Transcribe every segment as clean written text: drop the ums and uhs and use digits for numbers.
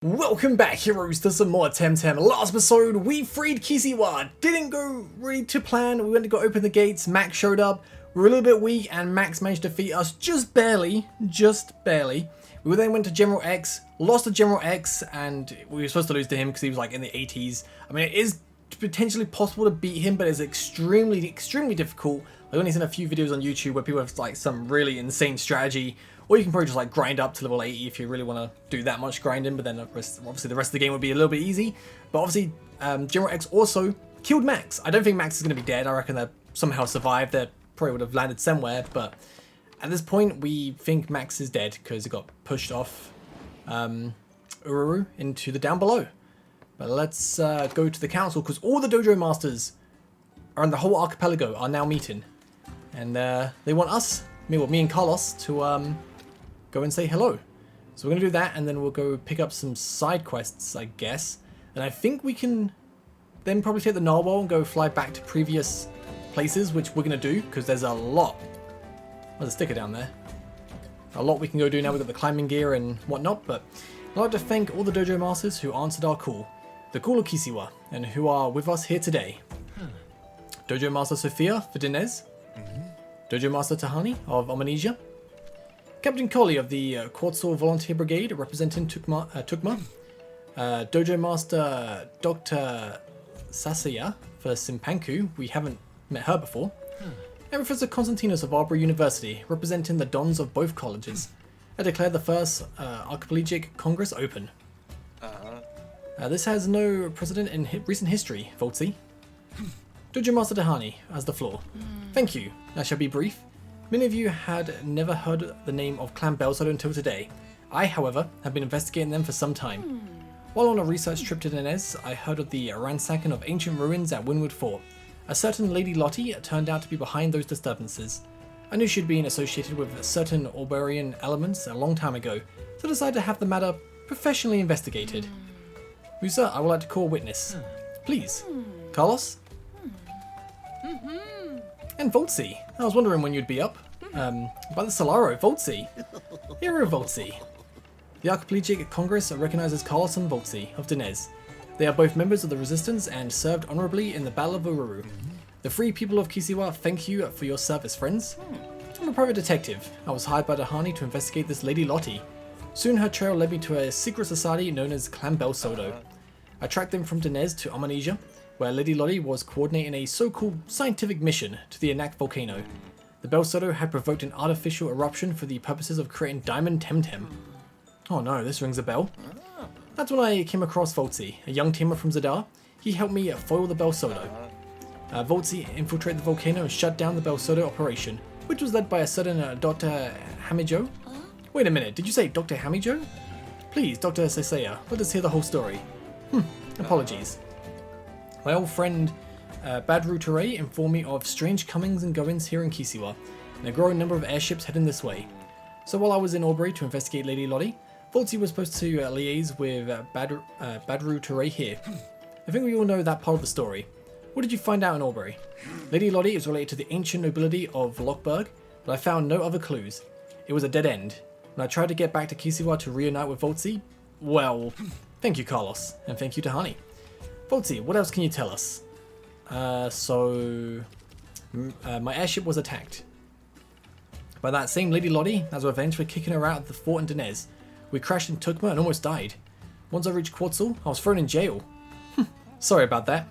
Welcome back, heroes, to some more Temtem. Last episode, we freed Kisiwa. Didn't go really to plan. We went to go open the gates. Max showed up. We were a little bit weak, and Max managed to defeat us just barely. Just barely. We then went to General X, lost to General X, and we were supposed to lose to him because he was like in the 80s. I mean, it is potentially possible to beat him, but it's extremely, extremely difficult. I've only seen a few videos on YouTube where people have like some really insane strategy. Or you can probably just like grind up to level 80 if you really want to do that much grinding, but then obviously the rest of the game would be a little bit easy. But obviously General X also killed Max. I don't think Max is going to be dead. I reckon they'll somehow survive. They probably would have landed somewhere, but at this point we think Max is dead because he got pushed off Ururu into the down below. But let's go to the council because all the dojo masters are in the whole archipelago are now meeting. And they want us, me and Carlos, to go and say hello. So we're going to do that, and then we'll go pick up some side quests, I guess. And I think we can then probably take the narwhal and go fly back to previous places, which we're going to do, because there's a lot. There's a sticker down there. A lot we can go do now. We've got the climbing gear and whatnot, but I'd like to thank all the dojo masters who answered our call. The call of Kisiwa, and who are with us here today. Dojo Master Sophia for Dinez. Dojo Master Tahani of Omanesia. Captain Collie of the Quetzal Volunteer Brigade representing Tukma. Dojo Master Dr. Sasaya for Simpanku. We haven't met her before. And Professor Konstantinos of Arbery University, representing the dons of both colleges. I declare the first Archipelagic Congress open. This has no precedent in recent history, Voltsy. Dojo Master Tahani has the floor. Thank you. I shall be brief. Many of you had never heard the name of Clan Belsodo until today. I, however, have been investigating them for some time. While on a research trip to Dinez, I heard of the ransacking of ancient ruins at Winwood Fort. A certain Lady Lottie turned out to be behind those disturbances. I knew she'd been associated with certain Orberian elements a long time ago, so I decided to have the matter professionally investigated. Musa, I would like to call a witness. Please. Carlos? And Voltsy. I was wondering when you'd be up. By the Solaro, Voltsy. HeroVoltsy. The Archipelagic Congress recognizes Carlos and Voltsy of Dinez. They are both members of the Resistance and served honorably in the Battle of Ururu. The free people of Kisiwa thank you for your service, friends. I'm a private detective. I was hired by Tahani to investigate this Lady Lottie. Soon her trail led me to a secret society known as Clan Belsodo. I tracked them from Dinez to Omanesia, where Lady Lottie was coordinating a so-called scientific mission to the Anak volcano. The Belsodo had provoked an artificial eruption for the purposes of creating Diamond Temtem. Oh no, this rings a bell. That's when I came across Voltsy, a young teamer from Zadar. He helped me foil the Belsodo. Voltsy infiltrated the volcano and shut down the Belsodo operation, which was led by a certain Dr. Hamijo. Wait a minute, did you say Dr. Hamijo? Please, Dr. Sasaya, let us hear the whole story. Apologies. My old friend Badru Ture informed me of strange comings and goings here in Kisiwa, and a growing number of airships heading this way. So while I was in Aubrey to investigate Lady Lottie, Voltsy was supposed to liaise with Badru Ture here. I think we all know that part of the story. What did you find out in Aubrey? Lady Lottie is related to the ancient nobility of Lockberg, but I found no other clues. It was a dead end. When I tried to get back to Kisiwa to reunite with Voltsy, well, thank you, Carlos, and thank you, Tahani. Voltsy, what else can you tell us? My airship was attacked by that same Lady Lottie as revenge for kicking her out of the fort in Dinez. We crashed in Tukma and almost died. Once I reached Quetzal, I was thrown in jail. Sorry about that.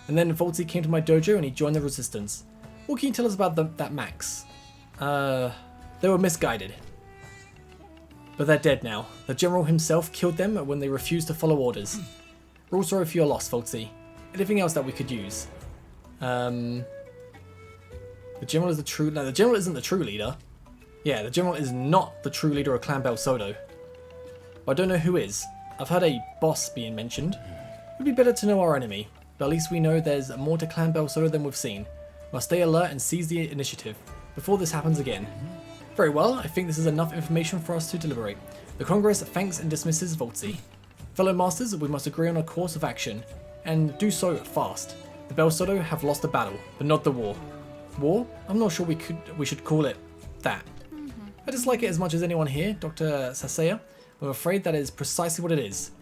And then Voltsy came to my dojo and he joined the resistance. What can you tell us about that Max? They were misguided. But they're dead now. The general himself killed them when they refused to follow orders. We're all sorry for your loss, Voltsy. Anything else that we could use? The general is the true... No, the general isn't the true leader. Yeah, the general is not the true leader of Clan Belsodo. But I don't know who is. I've heard a boss being mentioned. It would be better to know our enemy, but at least we know there's more to Clan Belsodo than we've seen. Must stay alert and seize the initiative before this happens again. Very well, I think this is enough information for us to deliberate. The Congress thanks and dismisses Voltsy. Fellow masters, we must agree on a course of action, and do so fast. The Belsodo have lost the battle, but not the war. War? I'm not sure we should call it that. I dislike it as much as anyone here, Dr. Sasaya, I'm afraid that is precisely what it is.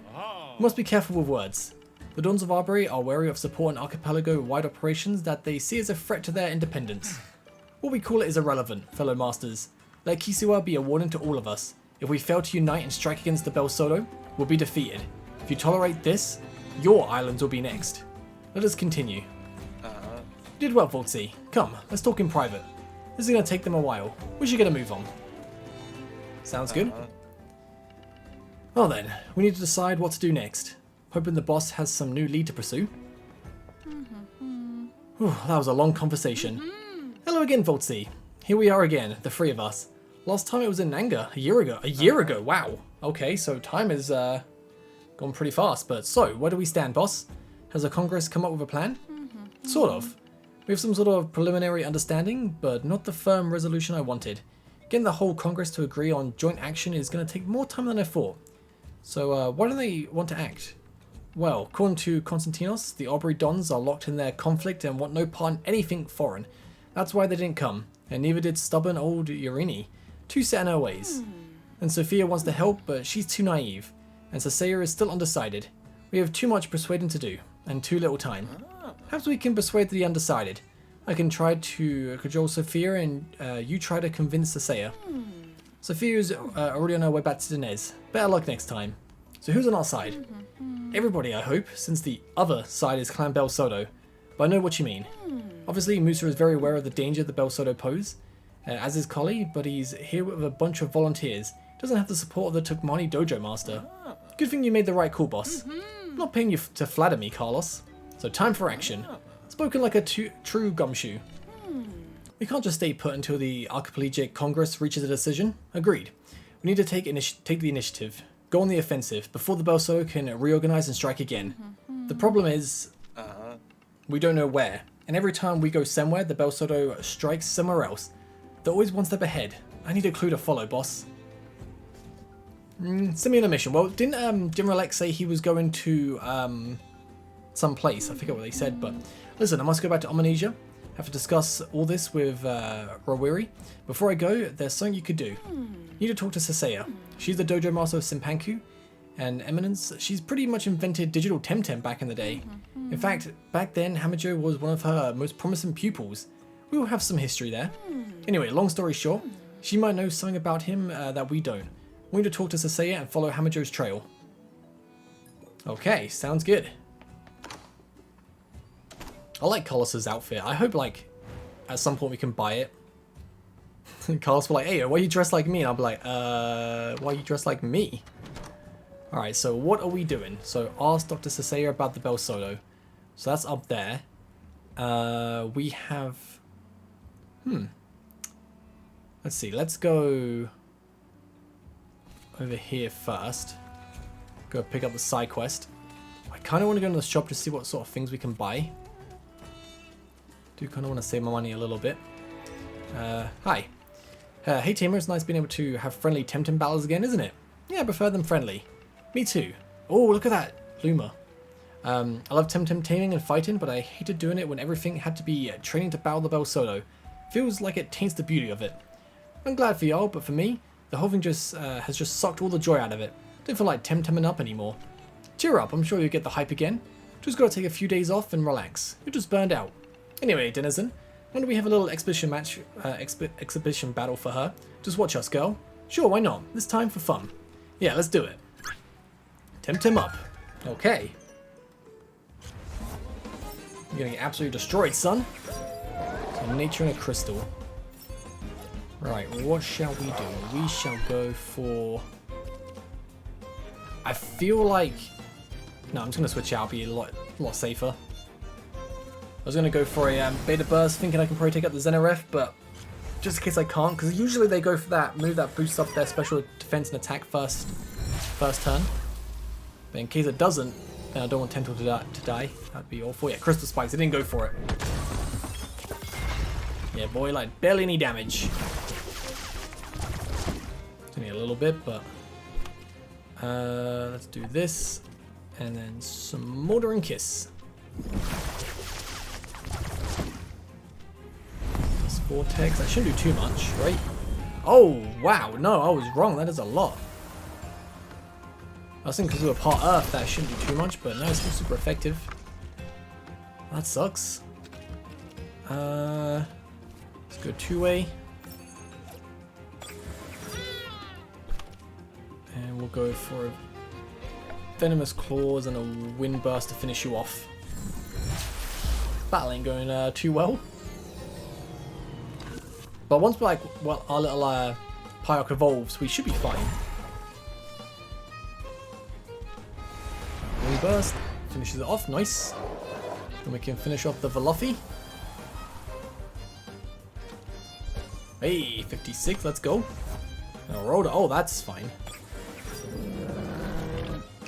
We must be careful with words. The Dawns of Arbery are wary of supporting archipelago-wide operations that they see as a threat to their independence. What we call it is irrelevant, fellow masters. Let Kisiwa be a warning to all of us. If we fail to unite and strike against the Bel Soto, we'll be defeated. If you tolerate this, your islands will be next. Let us continue. You did well, Voltsy. Come, let's talk in private. This is going to take them a while. We should get a move on. Sounds good. Well then, we need to decide what to do next. Hoping the boss has some new lead to pursue. Whew, that was a long conversation. Hello again, Voltsy. Here we are again, the three of us. Last time it was in Nanga, a year ago. A year ago, wow. Okay, so time has gone pretty fast. But so, where do we stand, boss? Has the Congress come up with a plan? Sort of. We have some sort of preliminary understanding, but not the firm resolution I wanted. Getting the whole Congress to agree on joint action is going to take more time than I thought. So why don't they want to act? Well, according to Konstantinos, the Arbery Dons are locked in their conflict and want no part in anything foreign. That's why they didn't come, and neither did stubborn old Urini, too set in her ways. And Sophia wants to help, but she's too naive, and Sasaya is still undecided. We have too much persuading to do, and too little time. Perhaps we can persuade the undecided. I can try to cajole Sophia, and you try to convince Sasaya. Sophia's already on her way back to Dinez. Better luck next time. So who's on our side? Everybody, I hope, since the other side is Clan Bel Soto. But I know what you mean. Obviously, Musa is very aware of the danger the Bel Soto pose, as is Collie, but he's here with a bunch of volunteers. Doesn't have the support of the Tukmani Dojo Master. Good thing you made the right call, boss. I'm not paying you to flatter me, Carlos. So time for action. Spoken like a true gumshoe. We can't just stay put until the Archipelagic Congress reaches a decision. Agreed. We need to take the initiative. Go on the offensive before the Bel Soto can reorganize and strike again. The problem is, we don't know where. And every time we go somewhere, the Bel Soto strikes somewhere else. They're always one step ahead. I need a clue to follow, boss. Send me on a mission. Well, didn't General X say he was going to some place? I forget what they said, but listen, I must go back to Omnisia. Have to discuss all this with Rawiri. Before I go, there's something you could do. You need to talk to Sasaya. She's the dojo master of Simpanku, and Eminence. She's pretty much invented digital Temtem back in the day. In fact, back then, Hamajo was one of her most promising pupils. We will have some history there. Anyway, long story short, she might know something about him that we don't. We need to talk to Sasaya and follow Hamajo's trail. Okay, sounds good. I like Carlos's outfit. I hope, like, at some point we can buy it. Carlos will be like, hey, why are you dressed like me? And I'll be like, why are you dressed like me? Alright, so what are we doing? So ask Dr. Sasaya about the Bel Soto. So that's up there. We have... Let's see, let's go over here first. Go pick up the side quest. I kind of want to go into the shop to see what sort of things we can buy. Do kind of want to save my money a little bit. Hi. Hey Tamer, it's nice being able to have friendly Temtem battles again, isn't it? Yeah, I prefer them friendly. Me too. Oh, look at that. Luma. I love Temtem taming and fighting, but I hated doing it when everything had to be training to battle the Bel Soto. Feels like it taints the beauty of it. I'm glad for y'all, but for me, the whole thing just has just sucked all the joy out of it. Don't feel like Temteming up anymore. Cheer up, I'm sure you'll get the hype again. Just gotta take a few days off and relax. You're just burned out. Anyway, Denizen, why don't we have a little exhibition match, exhibition battle for her? Just watch us, girl. Sure, why not? This time for fun. Yeah, let's do it. Temtem up. Okay. You're gonna get absolutely destroyed, son. So nature and a crystal. Right, what shall we do? We shall go for... I feel like... No, I'm just gonna switch out, be a lot safer. I was going to go for a Beta Burst, thinking I can probably take out the Zenaref, but just in case I can't, because usually they go for that move that boosts up their special defense and attack first turn. But in case it doesn't, then I don't want Tyndall to die. That'd be awful. Yeah, Crystal Spikes, they didn't go for it. Yeah, boy, like barely any damage. Only a little bit, but let's do this, and then some Moldering Kiss. Vortex, that shouldn't do too much, right? Oh, wow, no, I was wrong, that is a lot. I was thinking because we were part Earth that shouldn't do too much, but no, it's still super effective. That sucks. Let's go two-way. And we'll go for a Venomous Claws and a Wind Burst to finish you off. Battle ain't going too well. But once our little Pyok evolves, we should be fine. Wind Burst finishes it off, nice. Then we can finish off the Veluffy. Hey, 56, let's go. Now Rhoda, oh, that's fine.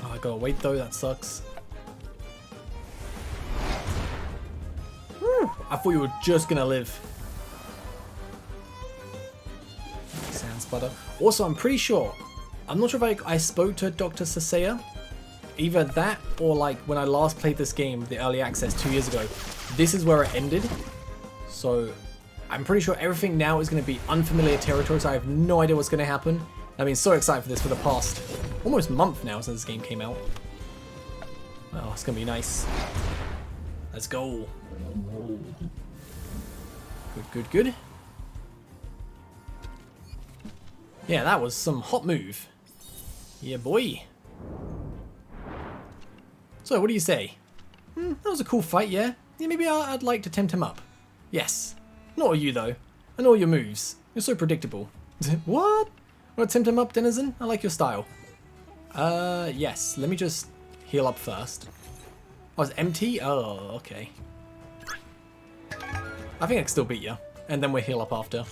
Oh, I gotta wait though, that sucks. Whew, I thought you were just gonna live. Sand Sputter. Also, I'm pretty sure, I'm not sure if I spoke to Dr. Sasea. Either that or like when I last played this game, the early access 2 years ago. This is where it ended. So I'm pretty sure everything now is going to be unfamiliar territory, so I have no idea what's going to happen. I've been so excited for this for the past almost month now since this game came out. Oh, it's going to be nice. Let's go. Good, good, good. Yeah, that was some hot move. Yeah, boy. So, what do you say? That was a cool fight, yeah? Yeah, maybe I'd like to tempt him up. Yes. Not you, though. I know your moves. You're so predictable. What? Want to tempt him up, Denizen? I like your style. Yes. Let me just heal up first. Oh, it's empty? Oh, okay. I think I can still beat you. And then we'll heal up after.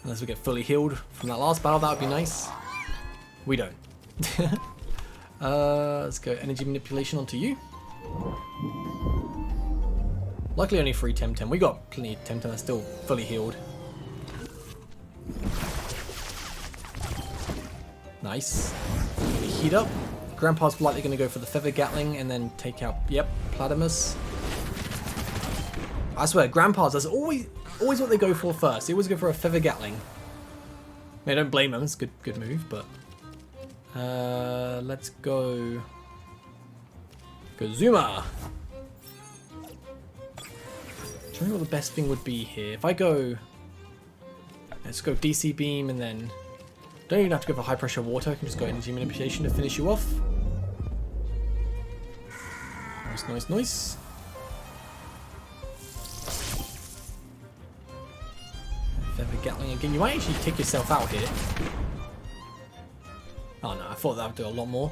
Unless we get fully healed from that last battle, that would be nice. We don't. Let's go energy manipulation onto you. Luckily only 3 Temtem. We got plenty of Temtem that's still fully healed. Nice. Heat up. Grandpa's likely going to go for the Feather Gatling and then take out, yep, Platimus. I swear, Grandpa's, that's always what they go for first. They always go for a Feather Gatling. I mean, I don't blame them, it's a good move, but... let's go... Zuma! Tell me what the best thing would be here. If I go... Let's go DC Beam and then... Don't even have to go for high pressure water, I can just go energy manipulation to finish you off. Nice, nice, nice. Feather Gatling again. You might actually take yourself out here. Oh no, I thought that would do a lot more.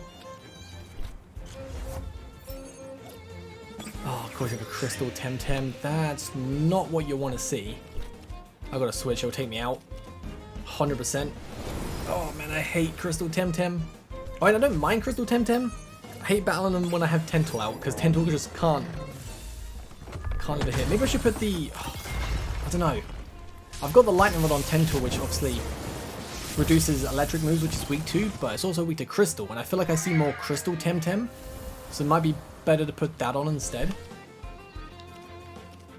Oh, of course you have a Crystal Temtem. That's not what you want to see. I gotta switch, it'll take me out. 100%. Oh man, I hate Crystal Temtem. Oh, I don't mind Crystal Temtem. I hate battling them when I have Tyndall out, because Tyndall just can't ever hit. Maybe I should put the... Oh, I don't know. I've got the Lightning Rod on Tyndall, which obviously reduces electric moves, which is weak to, but it's also weak to Crystal, and I feel like I see more Crystal Temtem, so it might be better to put that on instead.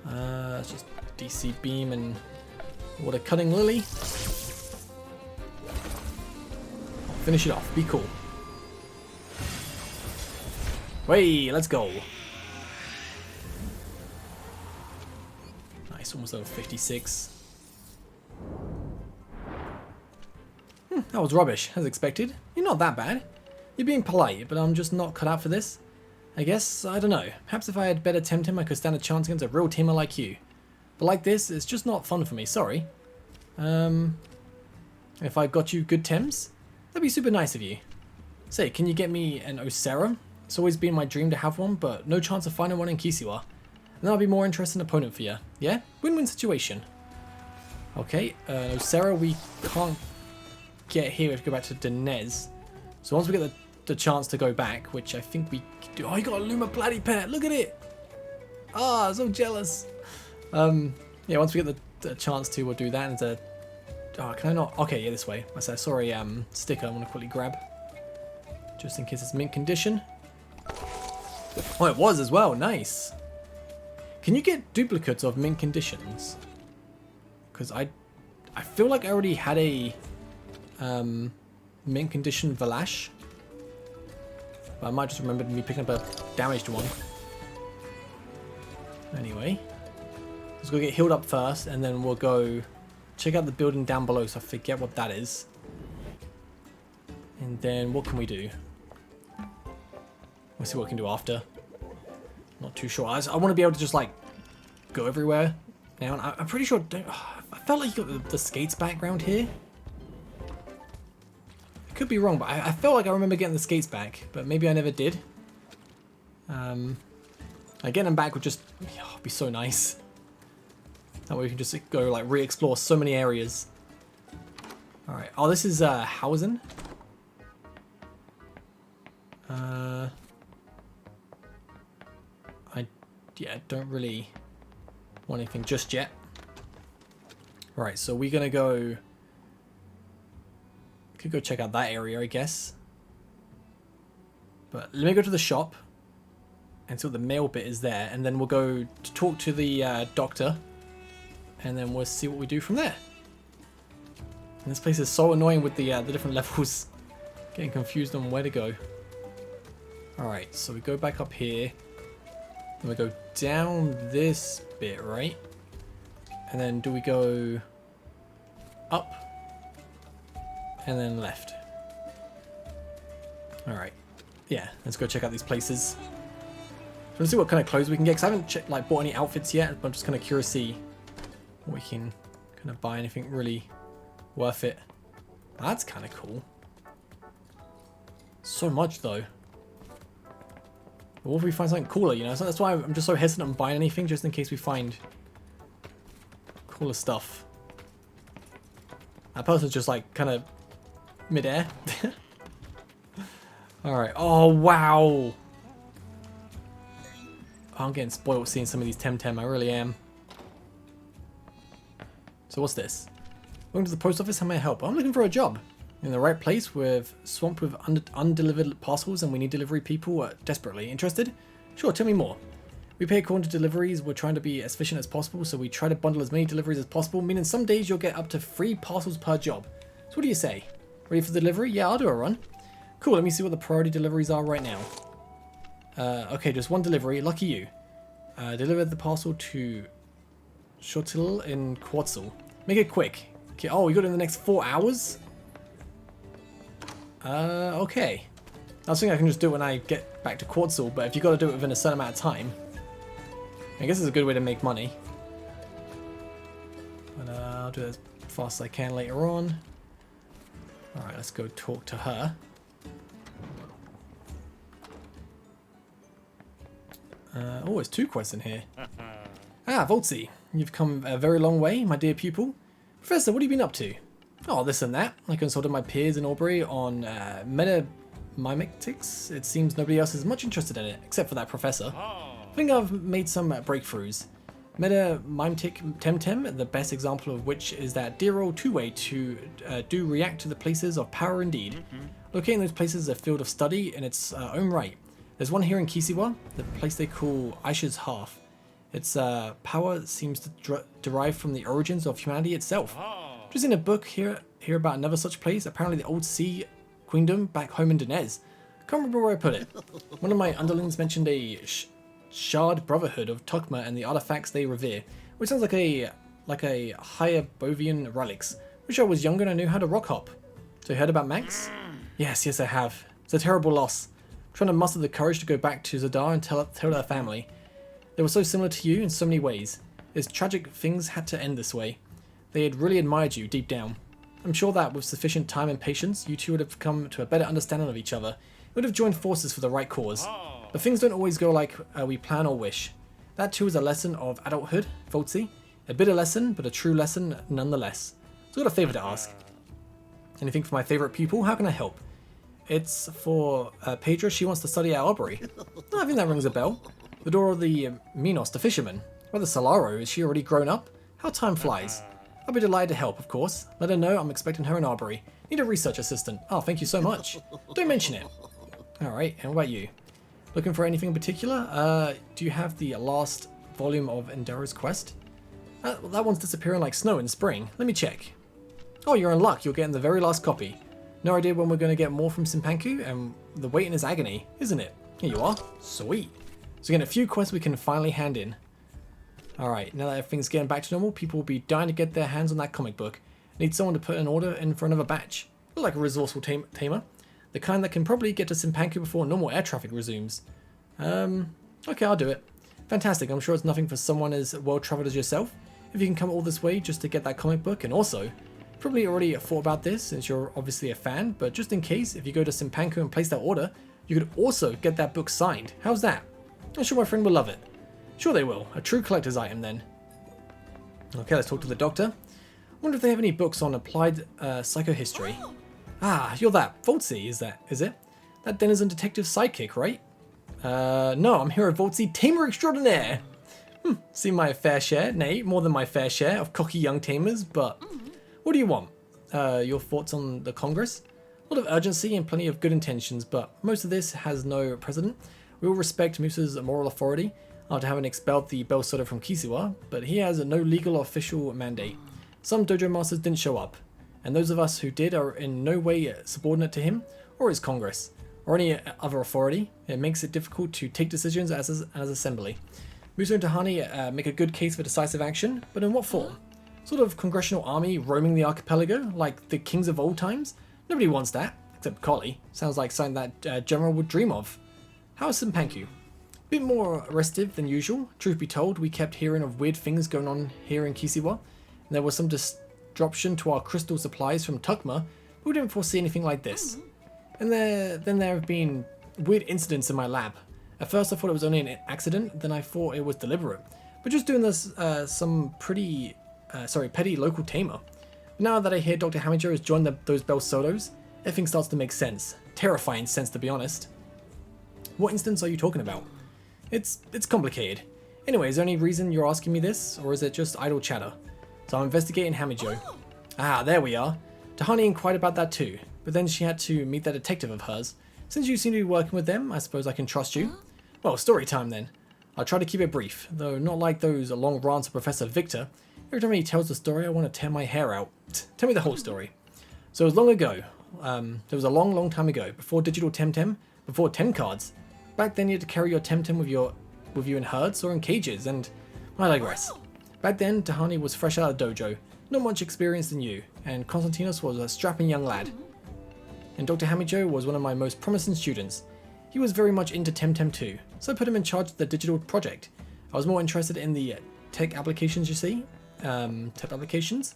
Let's just DC Beam and Water Cutting Lily. Finish it off, be cool. Way, let's go. Nice, almost over 56. That was rubbish, as expected. You're not that bad. You're being polite, but I'm just not cut out for this. I guess, I don't know. Perhaps if I had better Temtem, I could stand a chance against a real teamer like you. But like this, it's just not fun for me, sorry. If I got you good Tems, that'd be super nice of you. Say, can you get me an Osera? It's always been my dream to have one, but no chance of finding one in Kisiwa. And that'll be more interesting opponent for you. Yeah? Win-win situation. Okay, Osera we can't get here. We have to go back to Denez. So once we get the chance to go back, which I think we do. Oh, you got a Luma Bloody Pet. Look at it. Ah, so jealous. Yeah, once we get the chance to, we'll do that. And oh, can I not? Okay, yeah, this way. I said, sorry, sticker. I'm gonna quickly grab, just in case it's mint condition. Oh, it was as well. Nice. Can you get duplicates of mint conditions? Because I I feel like I already had a mint condition Valash. But I might just remember me picking up a damaged one. Anyway. Let's go get healed up first, and then we'll go check out the building down below, so I forget what that is. And then what can we do? We'll see what we can do after. Not too sure. I want to be able to just like go everywhere now. And I'm pretty sure. I felt like you got the skates background here. I could be wrong, but I felt like I remember getting the skates back, but maybe I never did. Getting them back would just be so nice. That way we can just go like re-explore so many areas. All right. Oh, this is Hausen. I don't really want anything just yet. Right, so we're gonna go. Could go check out that area, I guess. But let me go to the shop and see what the mail bit is there, and then we'll go to talk to the doctor, and then we'll see what we do from there. And this place is so annoying with the different levels. Getting confused on where to go. All right, so we go back up here. Then we go down this bit, right? And then do we go up and then left? All right. Yeah, let's go check out these places. So let's see what kind of clothes we can get, because I haven't bought any outfits yet, but I'm just kind of curious to see what we can kind of buy, anything really worth it. That's kind of cool. So much though. What if we find something cooler, you know? So that's why I'm just so hesitant on buying anything, just in case we find cooler stuff. That person's just like kind of mid-air. Alright. Oh, wow. Oh, I'm getting spoiled seeing some of these Temtem. I really am. So what's this? Welcome to the post office. How may I help? I'm looking for a job. In the right place. We're swamped with undelivered parcels and we need delivery people desperately. Interested? Sure, tell me more. We pay according to deliveries. We're trying to be as efficient as possible, so we try to bundle as many deliveries as possible, meaning some days you'll get up to 3 parcels per job. So what do you say? Ready for the delivery? Yeah, I'll do a run. Cool, let me see what the priority deliveries are right now. Okay, just one delivery. Lucky you. Deliver the parcel to Schottel in Quartzel. Make it quick. Okay, oh, we got it in the next 4 hours? Okay. I was thinking I can just do it when I get back to Quartzel, but if you got to do it within a certain amount of time, I guess it's a good way to make money. But I'll do it as fast as I can later on. Alright, let's go talk to her. Oh, there's 2 quests in here. Ah, Voltsy, you've come a very long way, my dear pupil. Professor, what have you been up to? Oh, this and that. I consulted my peers in Aubrey on metamimetics. It seems nobody else is much interested in it, except for that professor. I think I've made some breakthroughs. Metamimetic Temtem, the best example of which is that dear old two-way to do react to the places of power indeed. Locating those places is a field of study in its own right. There's one here in Kisiwa, the place they call Aisha's Half. Its power seems to derive from the origins of humanity itself. Just in a book here about another such place, apparently the old sea queendom back home in Denez. Can't remember where I put it. One of my underlings mentioned a shard brotherhood of Tukma and the artifacts they revere, which sounds like a higher Bovian relics. Wish I was younger and I knew how to rock hop. So you heard about Max? Yes, I have. It's a terrible loss. I'm trying to muster the courage to go back to Zadar and tell her family. They were so similar to you in so many ways. It's tragic things had to end this way. They had really admired you deep down. I'm sure that with sufficient time and patience, you two would have come to a better understanding of each other. You would have joined forces for the right cause. But things don't always go like we plan or wish. That too is a lesson of adulthood, Voltsy. A bitter lesson, but a true lesson nonetheless. So I've got a favour to ask. Anything for my favourite pupil? How can I help? It's for Pedra. She wants to study at Aubrey. Oh, I think that rings a bell. The door of the Minos, the fisherman. Whether Solaro, is she already grown up? How time flies. I'll be delighted to help, of course. Let her know I'm expecting her in Aubrey. Need a research assistant. Oh, thank you so much. Don't mention it. Alright, and what about you? Looking for anything in particular? Do you have the last volume of Endero's Quest? That one's disappearing like snow in spring. Let me check. Oh, you're in luck. You're getting the very last copy. No idea when we're going to get more from Simpanku, and the waiting is agony, isn't it? Here you are. Sweet. So again, a few quests we can finally hand in. Alright, now that everything's getting back to normal, people will be dying to get their hands on that comic book. Need someone to put an order in for another batch. Look like a resourceful tamer. The kind that can probably get to Simpanku before normal air traffic resumes. Okay, I'll do it. Fantastic, I'm sure it's nothing for someone as well-travelled as yourself. If you can come all this way just to get that comic book, and also, probably already thought about this since you're obviously a fan, but just in case, if you go to Simpanku and place that order, you could also get that book signed. How's that? I'm sure my friend will love it. Sure they will. A true collector's item then. Okay, let's talk to the doctor. Wonder if they have any books on applied psychohistory. Ah, you're that Voltsy, is it? That denizen detective sidekick, right? No, I'm HeroVoltsy, tamer extraordinaire. Seen my fair share, nay, more than my fair share of cocky young tamers, but what do you want? Your thoughts on the Congress? A lot of urgency and plenty of good intentions, but most of this has no precedent. We all respect Musa's moral authority after having expelled the Bellsoda from Kisiwa, but he has no legal or official mandate. Some dojo masters didn't show up, and those of us who did are in no way subordinate to him or his Congress, or any other authority. It makes it difficult to take decisions as assembly. Musa and Tahani make a good case for decisive action, but in what form? Sort of congressional army roaming the archipelago, like the kings of old times? Nobody wants that, except Collie. Sounds like something that General would dream of. How is Simpanku? Bit more restive than usual. Truth be told, we kept hearing of weird things going on here in Kisiwa, and there was some disruption to our crystal supplies from Tukma, but we didn't foresee anything like this. And then there have been weird incidents in my lab. At first I thought it was only an accident, then I thought it was deliberate. But just doing this some petty local tamer. But now that I hear Dr. Hamijo has joined those Bellsodos, everything starts to make sense. Terrifying sense, to be honest. What instance are you talking about? It's complicated. Anyway, is there any reason you're asking me this, or is it just idle chatter? So I'm investigating Hamijo. Ah, there we are. Tahani inquired about that too, but then she had to meet that detective of hers. Since you seem to be working with them, I suppose I can trust you. Well, story time then. I'll try to keep it brief, though not like those long rants of Professor Victor. Every time he tells the story, I want to tear my hair out. Tell me the whole story. So it was long ago. There was a long time ago, before digital Temtem, before Tem cards. Back then you had to carry your Temtem with you in herds or in cages, and I digress. Back then, Tahani was fresh out of dojo, not much experienced than you, and Konstantinos was a strapping young lad. And Dr. Hamijo was one of my most promising students. He was very much into Temtem too, so I put him in charge of the digital project. I was more interested in the tech applications, you see. Tech applications?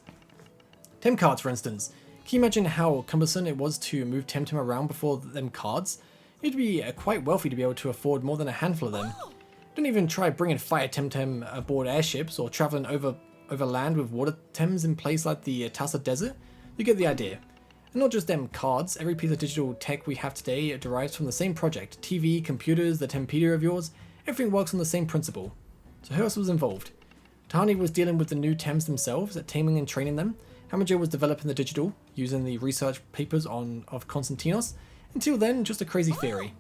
Tem cards, for instance. Can you imagine how cumbersome it was to move Temtem around before them cards? You'd be quite wealthy to be able to afford more than a handful of them. Don't even try bringing fire Temtem aboard airships or traveling over land with water Tems in place like the Tassa Desert. You get the idea. And not just them cards, every piece of digital tech we have today derives from the same project. TV, computers, the Tempedia of yours, everything works on the same principle. So who else was involved? Tahani was dealing with the new Tems themselves, at taming and training them. Hamijo was developing the digital, using the research papers of Konstantinos. Until then, just a crazy theory.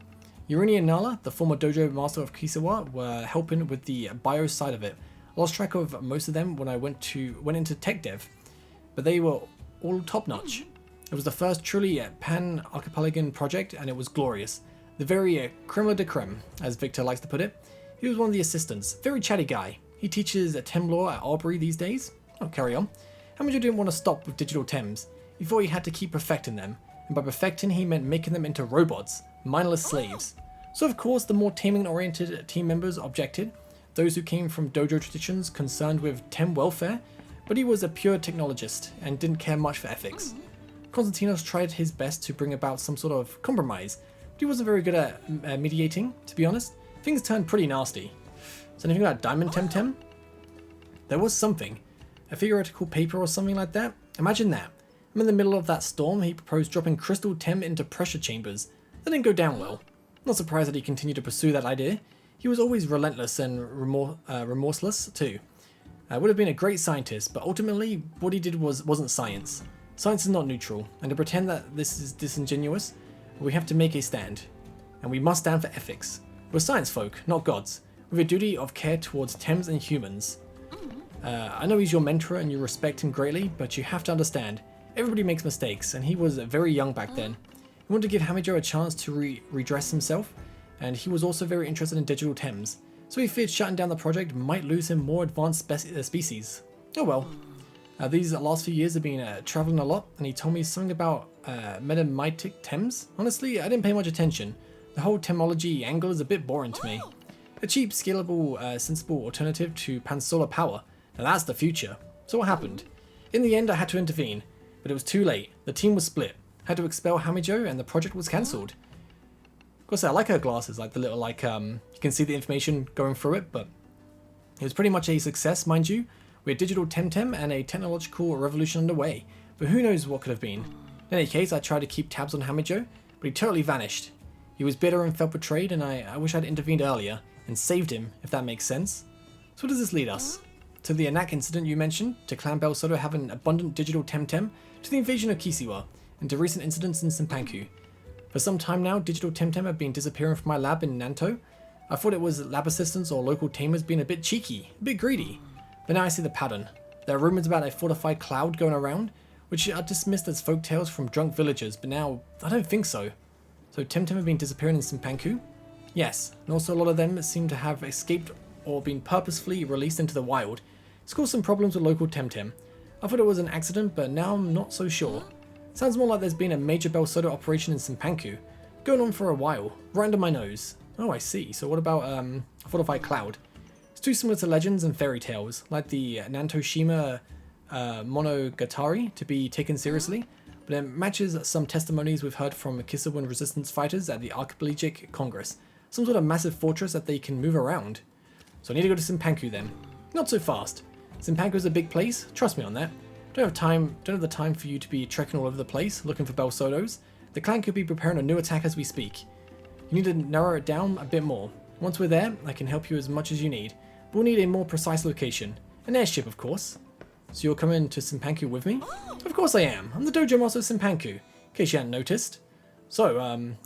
Yurini and Nala, the former dojo master of Kisiwa, were helping with the bio side of it. I lost track of most of them when I went into tech dev, but they were all top notch. It was the first truly pan-archipelagan project, and it was glorious. The very creme de creme, as Victor likes to put it. He was one of the assistants, very chatty guy. He teaches Tem law at Albury these days. Oh, carry on. Hamijo didn't want to stop with digital Tems. He thought he had to keep perfecting them, and by perfecting he meant making them into robots, mindless slaves. So of course the more taming-oriented team members objected, those who came from dojo traditions concerned with Tem welfare, but he was a pure technologist and didn't care much for ethics. Konstantinos tried his best to bring about some sort of compromise, but he wasn't very good at mediating, to be honest. Things turned pretty nasty. So anything about Diamond Temtem? There was something. A theoretical paper or something like that? Imagine that. I'm in the middle of that storm, he proposed dropping Crystal Tem into pressure chambers. That didn't go down well. Not surprised that he continued to pursue that idea. He was always relentless and remorseless too. Would have been a great scientist, but ultimately what he did wasn't science. Science is not neutral, and to pretend that this is disingenuous, we have to make a stand. And we must stand for ethics. We're science folk, not gods, with a duty of care towards Tems and humans. I know he's your mentor and you respect him greatly, but you have to understand, Everybody makes mistakes, and he was very young back then. He wanted to give Hamijo a chance to redress himself, and he was also very interested in digital Tems, so he feared shutting down the project might lose him more advanced species. Oh well. These last few years have been traveling a lot, and he told me something about metamitic Tems. Honestly, I didn't pay much attention. The whole Temology angle is a bit boring to me. A cheap, scalable, sensible alternative to Pansolar power. Now that's the future. So what happened? In the end, I had to intervene, but it was too late. The team was split. I had to expel Hamijo, and the project was cancelled. Of course, I like her glasses, like the little, you can see the information going through it, but it was pretty much a success, mind you. We had digital Temtem and a technological revolution underway, but who knows what could have been. In any case, I tried to keep tabs on Hamijo, but he totally vanished. He was bitter and felt betrayed, and I wish I'd intervened earlier and saved him, if that makes sense. So where does this lead us? To the Anak incident you mentioned, to Clan Belsodo having abundant digital Temtem, to the invasion of Kisiwa, and to recent incidents in Simpanku. For some time now, digital Temtem have been disappearing from my lab in Nanto. I thought it was lab assistants or local tamers being a bit cheeky, a bit greedy. But now I see the pattern. There are rumours about a fortified cloud going around, which are dismissed as folktales from drunk villagers, but now I don't think so. So Temtem have been disappearing in Simpanku? Yes, and also a lot of them seem to have escaped or been purposefully released into the wild. It's caused some problems with local Temtem. I thought it was an accident, but now I'm not so sure. Sounds more like there's been a major Belsodo operation in Simpanku, going on for a while, right under my nose. Oh, I see. So what about a fortified cloud? It's too similar to legends and fairy tales, like the Nantoshima Monogatari, to be taken seriously, but it matches some testimonies we've heard from Kisiwan resistance fighters at the Archipelagic Congress. Some sort of massive fortress that they can move around. So I need to go to Simpanku then. Not so fast. Simpanku is a big place, trust me on that. Don't have the time for you to be trekking all over the place, looking for Belsodos. The clan could be preparing a new attack as we speak. You need to narrow it down a bit more. Once we're there, I can help you as much as you need. But we'll need a more precise location. An airship, of course. So you're coming to Simpanku with me? Of course I am. I'm the Dojo Master of Simpanku, in case you hadn't noticed. So,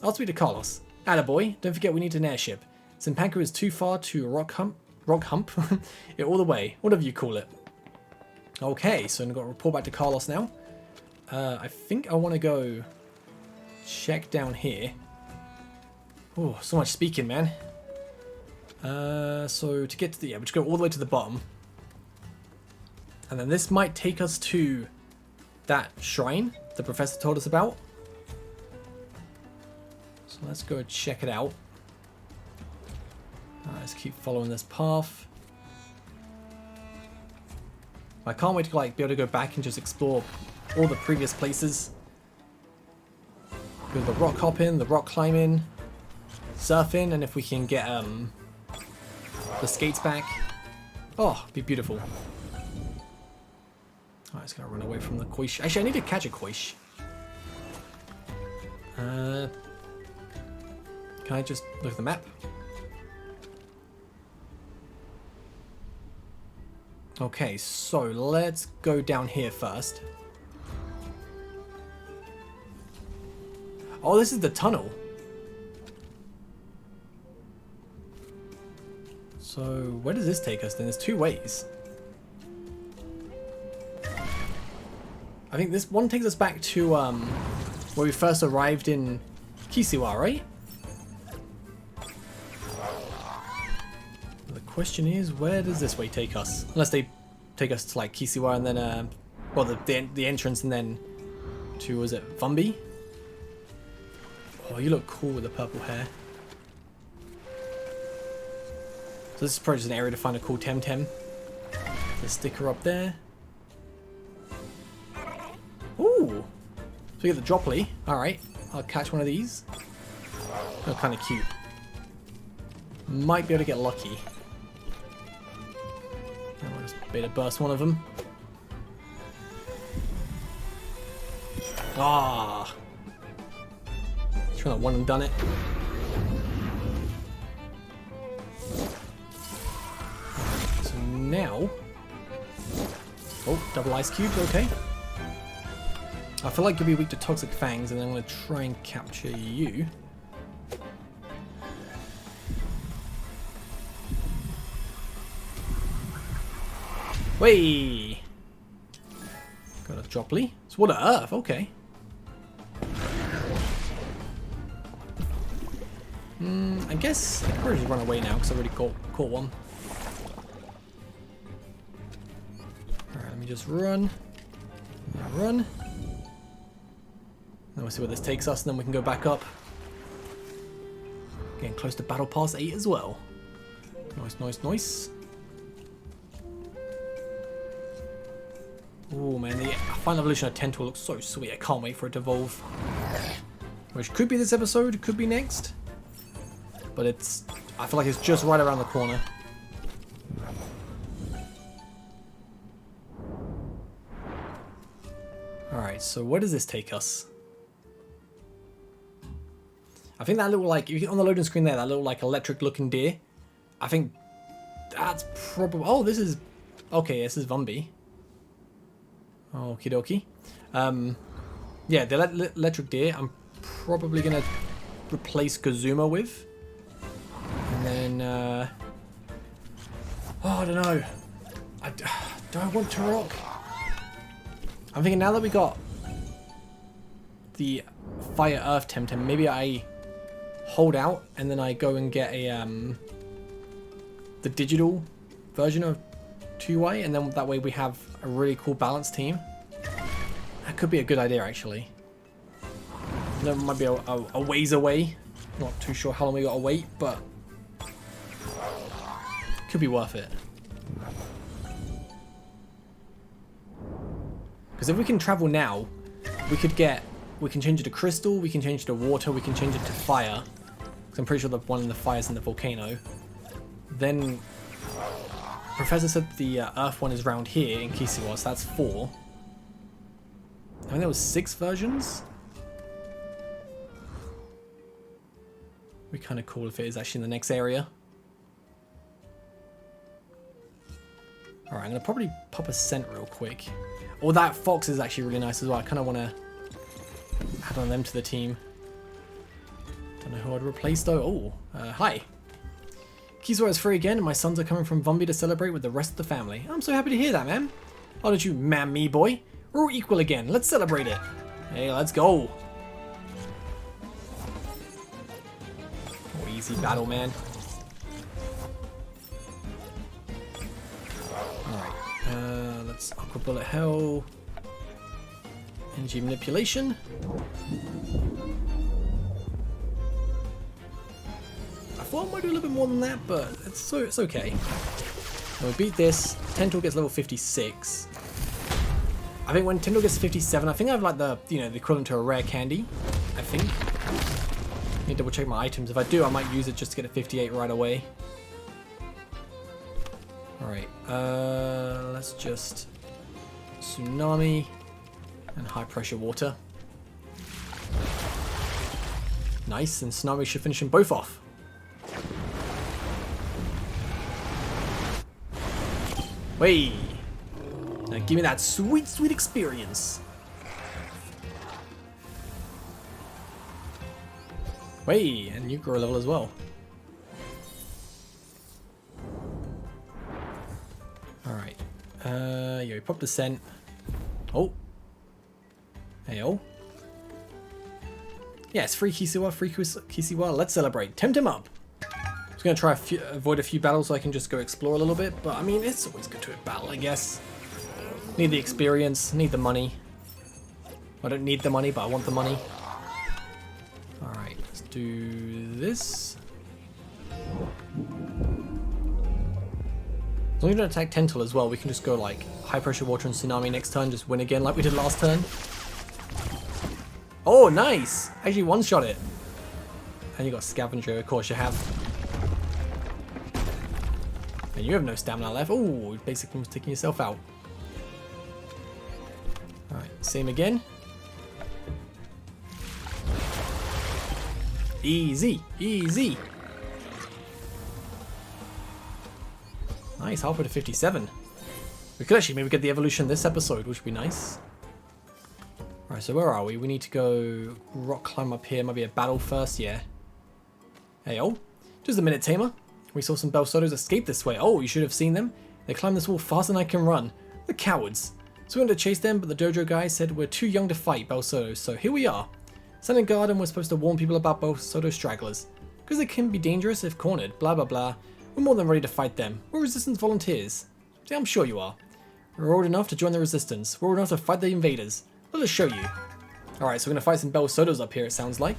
I'll speak to Carlos. Attaboy, don't forget we need an airship. Simpanku is too far to rock hump it all the way, whatever you call it. Okay, so I've got to report back to Carlos now. I think I want to go check down here. Oh, so much speaking, man. So to get to the, we just go all the way to the bottom. And then this might take us to that shrine the professor told us about. So let's go check it out. Let's keep following this path. I can't wait to be able to go back and just explore all the previous places. With the rock hopping, the rock climbing, surfing, and if we can get the skates back. Oh, it'd be beautiful. Alright, just gonna run away from the Koish. Actually, I need to catch a Koish. Can I just look at the map? Okay, so let's go down here first. Oh, this is the tunnel. So, where does this take us then? There's two ways. I think this one takes us back to where we first arrived in Kisiwa, right? The question is, where does this way take us? Unless they take us to like Kisiwa and then, well, the entrance and then to, was it Vumbi? Oh, you look cool with the purple hair. So this is probably just an area to find a cool Temtem. The sticker up there. Ooh! So we get the Dropley. Alright, I'll catch one of these. Oh, kind of cute. Might be able to get lucky. I'll just beta burst one of them. Ah! Trying to one and done it. So now... Oh, double ice cubes, okay. I feel like you'll be weak to toxic fangs, and then I'm going to try and capture you. Whey! Got a Jopley. It's Water Earth, okay. I guess I can probably just run away now because I already caught one. Alright, let me just run. Run. Then we'll see where this takes us, and then we can go back up. Getting close to Battle Pass 8 as well. Nice, nice, nice. Oh man, the final evolution of Temtem looks so sweet. I can't wait for it to evolve. Which could be this episode, could be next. But I feel like it's just right around the corner. Alright, so where does this take us? I think that little, like, on the loading screen there, that little, like, electric looking deer. I think that's probably... Oh, this is... Okay, this is Vumbi. Okie dokie. Yeah, the electric deer I'm probably going to replace Kazuma with. And then... Oh, I don't know. Do I want Turok? I'm thinking now that we got the Fire Earth Temtem, maybe I hold out and then I go and get a the digital version of 2Y, and then that way we have a really cool balanced team. That could be a good idea actually. That might be a ways away. Not too sure how long we got to wait, but could be worth it. Because if we can travel now, we can change it to crystal, we can change it to water, we can change it to fire. Because I'm pretty sure the one in the fire is in the volcano. Then, Professor said the earth one is round here in Kisiwa, so that's 4. I think there was 6 versions. Be kind of cool if it is actually in the next area. Alright, I'm going to probably pop a scent real quick. Oh, that fox is actually really nice as well. I kind of want to add on them to the team. Don't know who I'd replace though. Oh, hi. Kisiwa is free again, and my sons are coming from Vumbi to celebrate with the rest of the family. I'm so happy to hear that, man. Oh, don't you man me, boy. We're all equal again. Let's celebrate it. Hey, let's go. Oh, easy battle, man. Alright, let's Aqua Bullet Hell. Energy Manipulation. I thought I might do a little bit more than that, but it's okay. When we beat this, Tyndall gets level 56. I think when Tyndall gets 57, I think I have like the equivalent to a rare candy. I think. Need to double check my items. If I do, I might use it just to get a 58 right away. Alright, let's just Tsunami and High Pressure Water. Nice, and Tsunami should finish them both off. Wait! Now give me that sweet, sweet experience. Wait, and you grow a level as well. Alright. Yeah, we popped the scent. Oh. Hey-oh. Yes, free Kisiwa. Let's celebrate. Temtem up. I was going to try avoid a few battles so I can just go explore a little bit, but I mean, it's always good to battle, I guess. Need the experience, need the money. I don't need the money, but I want the money. Alright, let's do this. As long as we don't attack Tyndall as well, we can just go like High Pressure Water and Tsunami next turn, just win again like we did last turn. Oh, nice! Actually one-shot it. And you got Scavenger, of course you have. And you have no stamina left. Oh, basically almost taking yourself out. Alright, same again. Easy, easy. Nice, halfway to 57. We could actually maybe get the evolution this episode, which would be nice. Alright, so where are we? We need to go rock climb up here. Might be a battle first, yeah. Hey-oh. Just a minute, Tamer. We saw some Belsodos escape this way. Oh, you should have seen them. They climb this wall faster than I can run. The cowards. So we wanted to chase them, but the dojo guy said we're too young to fight Belsodo, so here we are. Standing guard, and we're supposed to warn people about Belsodo stragglers. Because they can be dangerous if cornered, blah blah blah. We're more than ready to fight them. We're resistance volunteers. See, I'm sure you are. We're old enough to join the resistance. We're old enough to fight the invaders. Let us show you. Alright, so we're going to fight some Belsodos up here, it sounds like.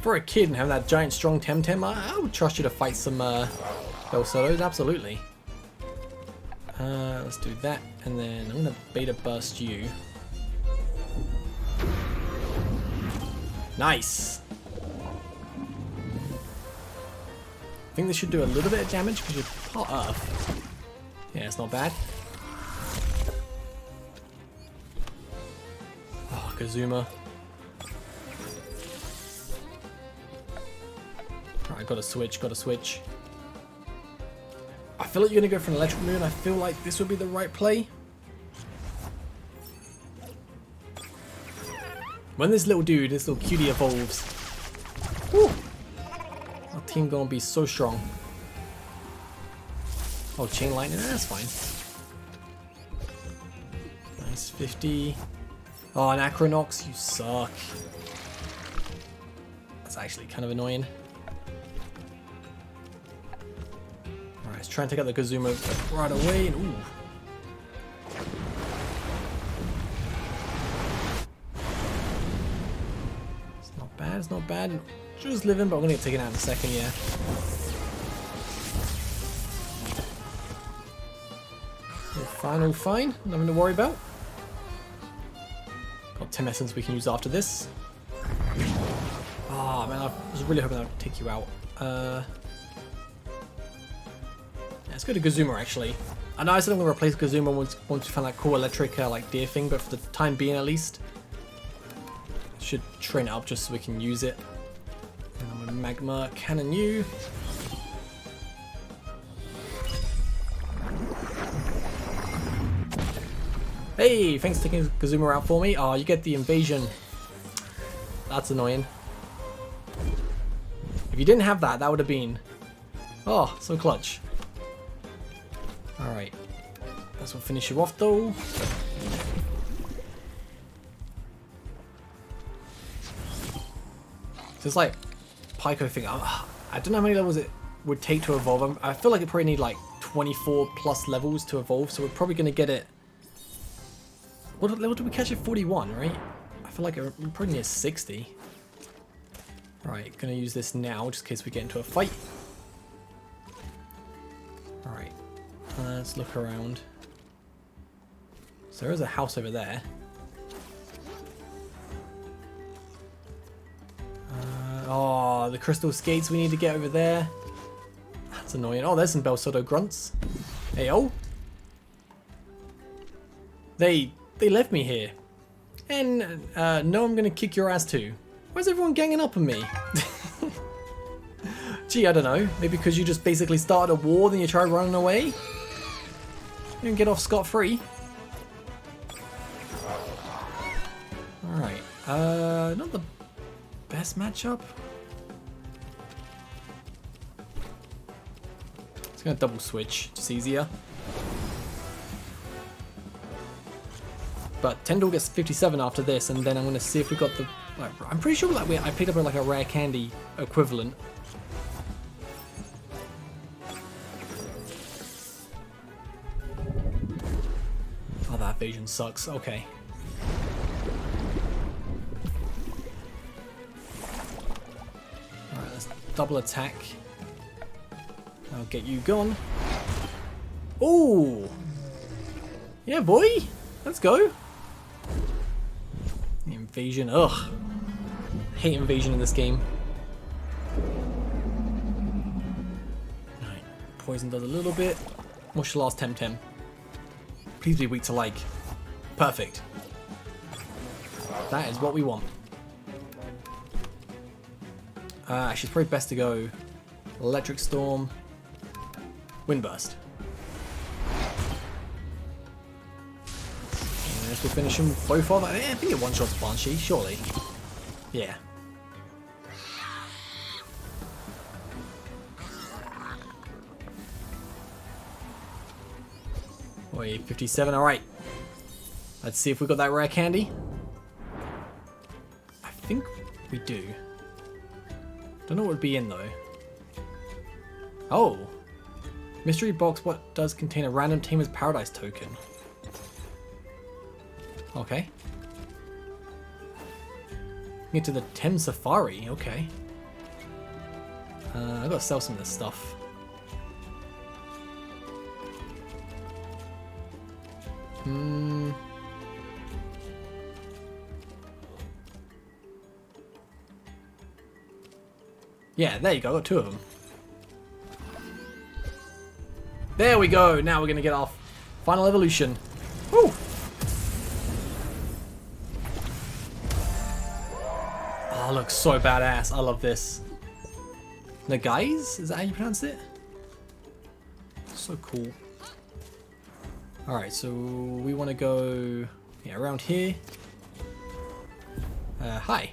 For a kid and having that giant strong Temtem, I would trust you to fight some Belsodos, absolutely. Let's do that, and then I'm going to beta burst you. Nice! I think this should do a little bit of damage because you're part Earth. Yeah, it's not bad. Oh, Kazuma. Alright, gotta switch, gotta switch. I feel like you're gonna go for an electric moon. I feel like this would be the right play. When this little dude, this little cutie evolves, whew, our team gonna be so strong. Oh, chain lightning, that's fine. Nice 50. Oh, an Acronox, you suck. That's actually kind of annoying. Alright, let's try and take out the Kazuma right away. And, ooh. It's not bad, it's not bad. Just living, but I'm going to get taken out in a second, yeah. All fine. Nothing to worry about. Got 10 essence we can use after this. Ah, man, I was really hoping that would take you out. Yeah, let's go to Kazuma, actually. I know I said I'm going to replace Kazuma once we find that cool electric like deer thing, but for the time being at least, should train it up just so we can use it. And I'm going to magma cannon you. Hey, thanks for taking Kazuma out for me. Oh, you get the invasion. That's annoying. If you didn't have that, that would have been... Oh, so clutch. Alright. This will finish you off though. So it's like Pyko thing. I don't know how many levels it would take to evolve. I feel like it probably need like 24 plus levels to evolve, so we're probably going to get it... What level did we catch at? 41, right? I feel like we're probably near 60. Right, gonna use this now just in case we get into a fight. Alright, let's look around. So there is a house over there. Oh, the crystal skates we need to get over there. That's annoying. Oh, there's some Belsodo grunts. Hey, oh. They left me here. And, no, I'm gonna kick your ass too. Why's everyone ganging up on me? Gee, I don't know. Maybe because you just basically started a war, then you tried running away? You didn't get off scot-free. Alright, not the best matchup. It's gonna double switch, just easier. But Tyndall gets 57 after this, and then I'm gonna see if we got the. Like, I'm pretty sure like I picked up like a rare candy equivalent. Oh, that evasion sucks. Okay. Alright, let's double attack. I'll get you gone. Oh! Yeah, boy! Let's go! Invasion, ugh. Hate invasion in this game. Alright, poison does a little bit. What's your last Temtem? Please be weak to like. Perfect. That is what we want. Actually, it's probably best to go Electric Storm, Windburst. We'll finish them both off. I think it one-shots Banshee, surely. Yeah. Oi, 57, alright. Let's see if we got that rare candy. I think we do. Don't know what would be in though. Oh! Mystery box, what does contain a random Tamer's Paradise token? Okay. Get to the Thames Safari, okay. I gotta sell some of this stuff. Yeah, there you go, I got 2 of them. There we go, now we're gonna get our final evolution. Woo! Oh, looks so badass, I love this. Nagais? Is that how you pronounce it? So cool. Alright, so we want to go around here. Hi.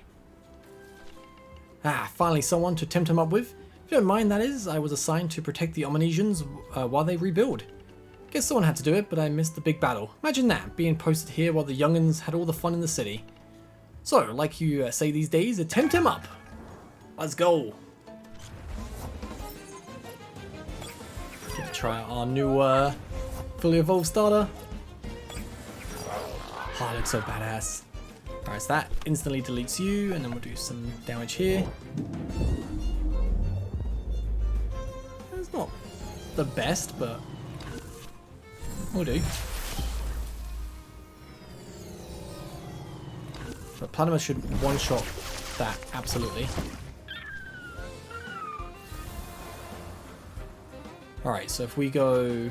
Ah, finally someone to tempt him up with. If you don't mind, that is. I was assigned to protect the Omnesians while they rebuild. Guess someone had to do it, but I missed the big battle. Imagine that, being posted here while the young'uns had all the fun in the city. So, like you say these days, tempt him up. Let's go. Get to try out our new fully evolved starter. Oh, it looks so badass. Alright, so that instantly deletes you, and then we'll do some damage here. It's not the best, but we'll do. But Platypus should one-shot that, absolutely. Alright, so if we go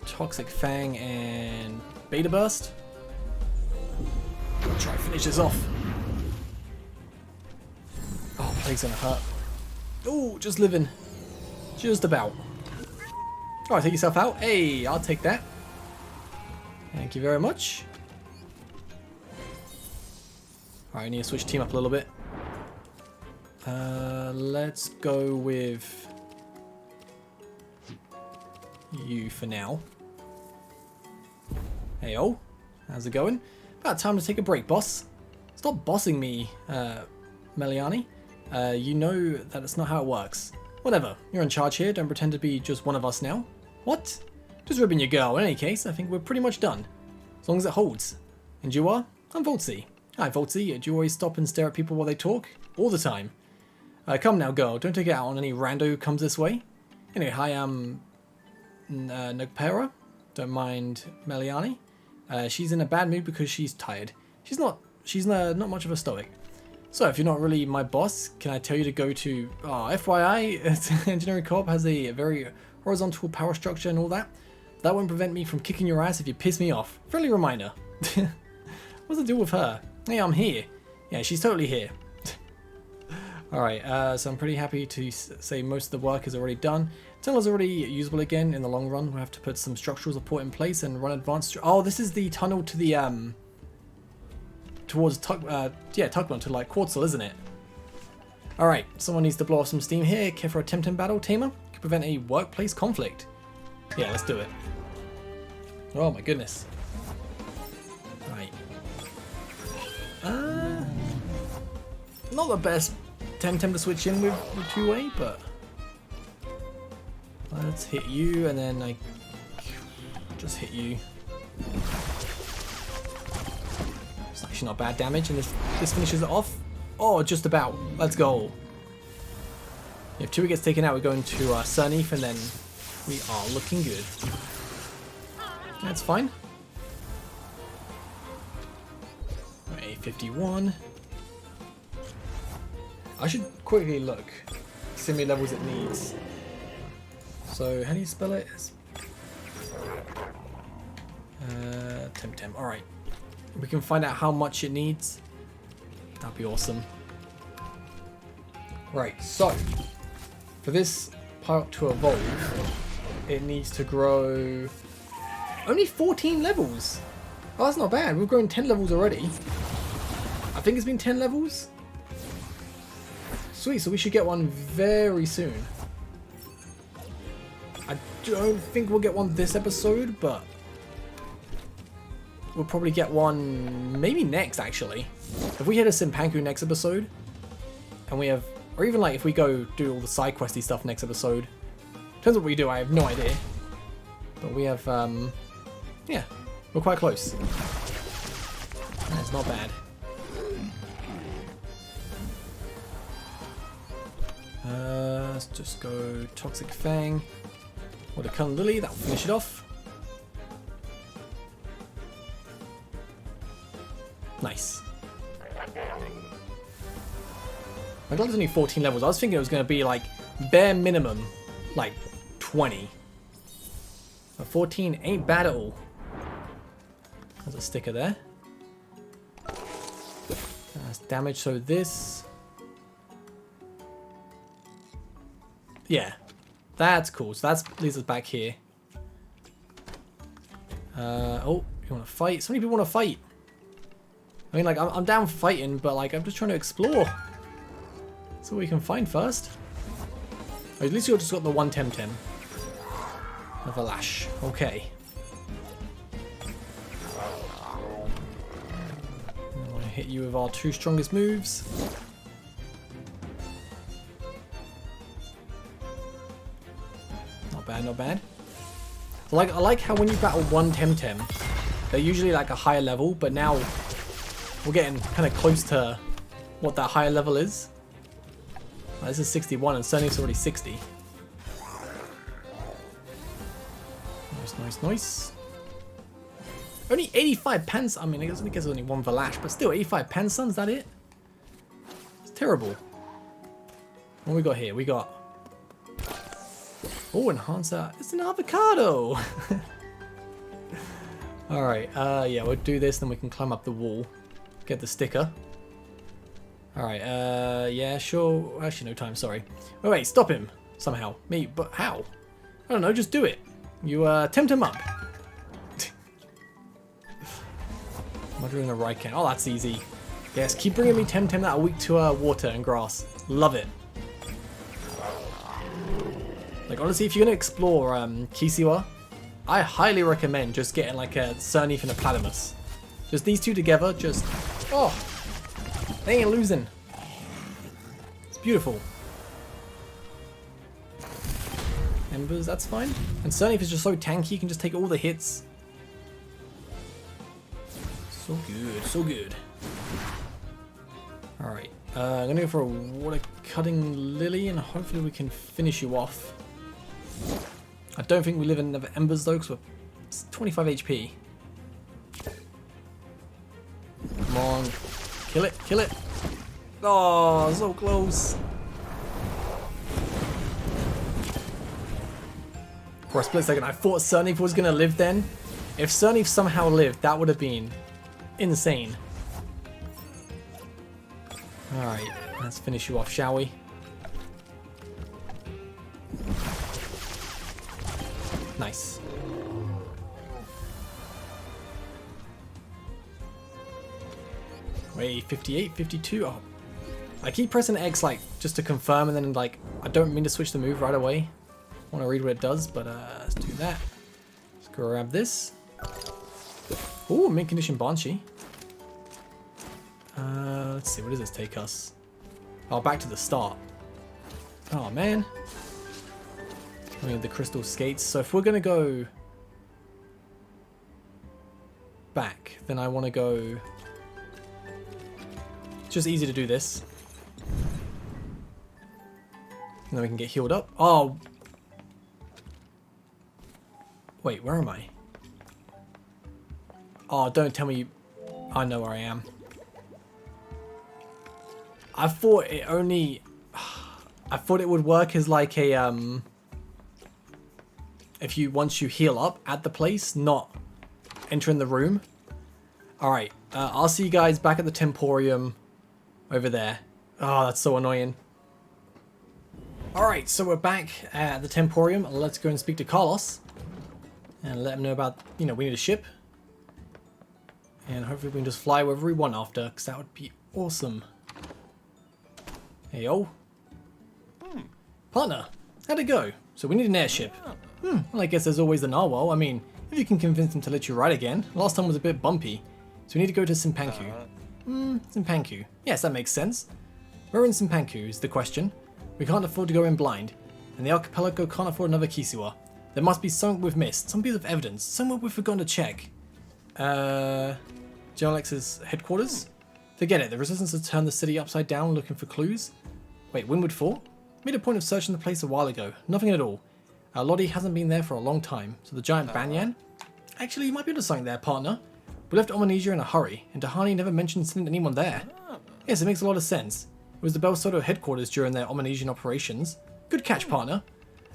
Toxic Fang and Beta Burst, try to finish this off. Oh, Plague's gonna hurt. Oh, just living. Just about. Alright, take yourself out. Hey, I'll take that. Thank you very much. Alright, I need to switch team up a little bit. Let's go with you for now. Heyo, how's it going? About time to take a break, boss. Stop bossing me, Meliani. You know that it's not how it works. Whatever, you're in charge here, don't pretend to be just one of us now. What? Just ribbing your girl. In any case, I think we're pretty much done. As long as it holds. And you are? I'm Voltsy. Hi, Voltsy. Do you always stop and stare at people while they talk? All the time. Come now, girl. Don't take it out on any rando who comes this way. Anyway, hi, I'm Nagpera. Don't mind Meliani. She's in a bad mood because she's tired. She's not much of a stoic. So if you're not really my boss, can I tell you to go to... Oh, FYI, Engineering Corp has a very horizontal power structure and all that. That won't prevent me from kicking your ass if you piss me off. Friendly reminder. What's the deal with her? Hey, I'm here. Yeah, she's totally here. Alright, so I'm pretty happy to say most of the work is already done. Tunnel's already usable again in the long run. We'll have to put some structural support in place and run advanced... Oh, this is the tunnel to the, towards Tugman to like Quartzel, isn't it? Alright, someone needs to blow off some steam here. Care for a Temtem battle, Tamer? Could prevent a workplace conflict. Yeah, let's do it. Oh my goodness. Right. Not the best Temtem to switch in with two-way, but let's hit you and then I just hit you. It's actually not bad damage, and this finishes it off. Oh, just about. Let's go. If Chewie gets taken out, we're going to Cerny, and then we are looking good. That's fine. Okay, 51. I should quickly look. See how many levels it needs. So, how do you spell it? Temtem. Alright. We can find out how much it needs. That'd be awesome. Right, so for this part to evolve, it needs to grow only 14 levels. Oh, that's not bad. We've grown 10 levels already. I think it's been 10 levels. Sweet, so we should get one very soon. I don't think we'll get one this episode, but we'll probably get one maybe next, actually. If we hit a Simpanku next episode, and we have, or even like if we go do all the side questy stuff next episode, depends what we do, I have no idea. But we have, yeah, we're quite close. That's not bad. Let's just go Toxic Fang. Watercolor Lily, that'll finish it off. Nice. I'm glad there's only 14 levels. I was thinking it was going to be like bare minimum, like 20. But 14 ain't bad at all. There's a sticker there. That's damage, so this... Yeah, that's cool. So that leads us back here. Oh, you want to fight? So many people want to fight. I mean, like, I'm down for fighting, but like, I'm just trying to explore. See what we can find first. Oh, at least you just got the one Temtem. A Valash. Okay. I want to hit you with our two strongest moves. Not bad. I like how when you battle one Temtem, they're usually like a higher level, but now we're getting kind of close to what that higher level is. This is 61 and Cerny's already 60. Nice. Only 85 pence. I mean, I guess there's only one Valash, but still 85 pence. Is that it? It's terrible. What we got here? We got... Oh, enhancer. It's an avocado. Alright, yeah, we'll do this, then we can climb up the wall. Get the sticker. Alright, yeah, sure. Actually, no time, sorry. Oh, wait, stop him. Somehow. Me, but how? I don't know, just do it. You, tempt him up. Am I doing the right can? Oh, that's easy. Yes, keep bringing me Temtem that are weak to water and grass. Love it. Like, honestly, if you're going to explore Kisiwa, I highly recommend just getting like a Cerny and a Platypus. Just these two together, just... Oh! They ain't losing. It's beautiful. Embers, that's fine. And Cerny is just so tanky, you can just take all the hits. So good, so good. Alright, I'm gonna go for a water cutting lily and hopefully we can finish you off. I don't think we live in another embers though, because it's 25 HP. Come on. Kill it, kill it. Oh, so close. For a split second, I thought Cerny was going to live then. If Cerny somehow lived, that would have been insane. Alright, let's finish you off, shall we? Nice. Wait, 58, 52. Oh. I keep pressing X like just to confirm and then like I don't mean to switch the move right away. I want to read what it does, but let's do that. Let's grab this. Ooh, mint condition Banshee. Let's see, where does this take us? Oh, back to the start. Oh man. We have the crystal skates. So if we're gonna go back, then I want to go. It's just easy to do this. And then we can get healed up. Oh. Wait, where am I? Oh, don't tell me I know where I am. I thought it only... I thought it would work as like a... if you... Once you heal up at the place, not entering the room. Alright, I'll see you guys back at the Temporium over there. Oh, that's so annoying. Alright, so we're back at the Temporium. Let's go and speak to Carlos. And let him know about, you know, we need a ship. And hopefully we can just fly wherever we want after, because that would be awesome. Hey, yo. Partner, how'd it go? So we need an airship. Well, I guess there's always the narwhal. I mean, if you can convince him to let you ride again. Last time was a bit bumpy. So we need to go to Simpanku. Simpanku. Yes, that makes sense. Where in Simpanku is the question. We can't afford to go in blind. And the archipelago can't afford another Kisiwa. There must be something we've missed. Some piece of evidence. Somewhere we've forgotten to check. General X's headquarters? Forget it. The resistance has turned the city upside down looking for clues. Wait, Windward Fort? Made a point of searching the place a while ago. Nothing at all. Lottie hasn't been there for a long time. So the giant banyan? Actually, you might be onto something there, partner. We left Omonesia in a hurry, and Tahani never mentioned sending anyone there. Yes, it makes a lot of sense. It was the Bel Soto headquarters during their Omonesian operations. Good catch, partner.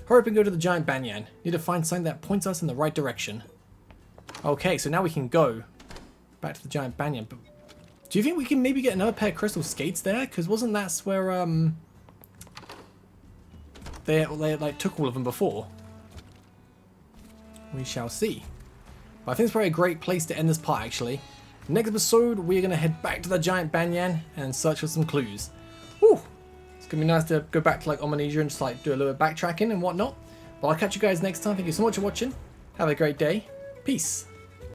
Hurry up and go to the giant banyan. Need to find something that points us in the right direction. Okay, so now we can go back to the giant banyan. But do you think we can maybe get another pair of crystal skates there? Because wasn't that where they like took all of them before? We shall see. But I think it's probably a great place to end this part actually. Next episode, we're going to head back to the giant banyan and search for some clues. Whew. It's going to be nice to go back to like Omonesia and just like do a little bit of backtracking and whatnot. But I'll catch you guys next time. Thank you so much for watching. Have a great day. Peace.